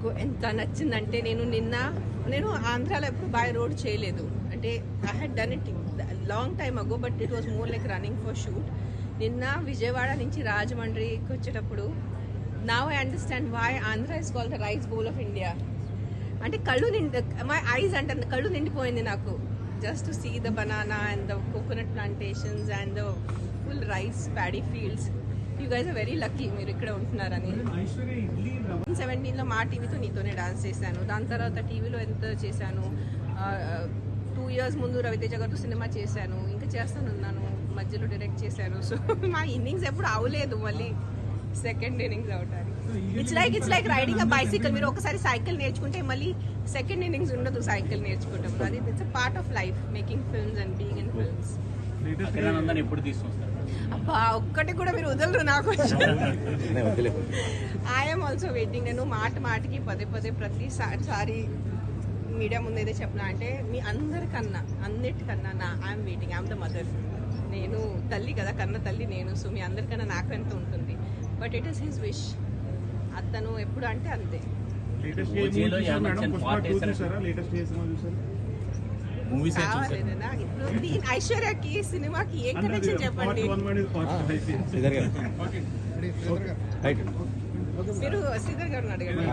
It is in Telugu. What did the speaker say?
నాకు ఎంత నచ్చిందంటే నేను ఆంధ్రాలో ఎప్పుడు బై రోడ్ చేయలేదు. అంటే I had done it long time ago, but it was more like running for shoot. నిన్న విజయవాడ నుంచి రాజమండ్రికి వచ్చేటప్పుడు now I understand why Andhra is called the rice bowl of India. అంటే మై ఐస్ అంటే కళ్ళు నిండిపోయింది నాకు, just to see the banana and the coconut plantations and the full rice paddy fields. You guys are very lucky మీరు ఇక్కడ ఉంటున్నారని. 2017లో మా టీవీతో నీతోనే డాన్స్ చేశాను. దాని తర్వాత టీవీలో ఎంత చేశాను, 2 years ముందు రవితేజ గారితో సినిమా చేశాను, ఇంకా చేస్తానున్నాను, మధ్యలో డైరెక్ట్ చేశాను. సో మా ఇన్నింగ్స్ ఎప్పుడు అవలేదు, మళ్ళీ సెకండ్ ఇన్నింగ్స్ అవటానికి. It's like riding a bicycle. మీరు ఒకసారి సైకిల్ నేర్చుకుంటే మళ్ళీ సెకండ్ ఇన్నింగ్స్ ఉండదు సైకిల్ నేర్చుకుంటాం. అది it's a part of life, making films and being in films. అబ్బా ఒక్కటి కూడా మీరు వదలరు నాకు. I'm also waiting. నేను మాటికి పదే ప్రతిసారి మీడియా ముందు ఏదో చెప్పినా అంటే మీ అందరికన్నా అన్నిటికన్నా I'm waiting. I'm the mother. నేను తల్లి కదా, కన్న తల్లి నేను. సో మీ అందరికన్నా నాకు ఎంత ఉంటుంది, but it is his wish. అతను ఎప్పుడు అంటే అంతే. ఇప్పుడు ఐశ్వర్యకి సినిమాకి ఏం కనెక్షన్ చెప్పండి. మీరు శ్రీధర్ గారిని అడగండి.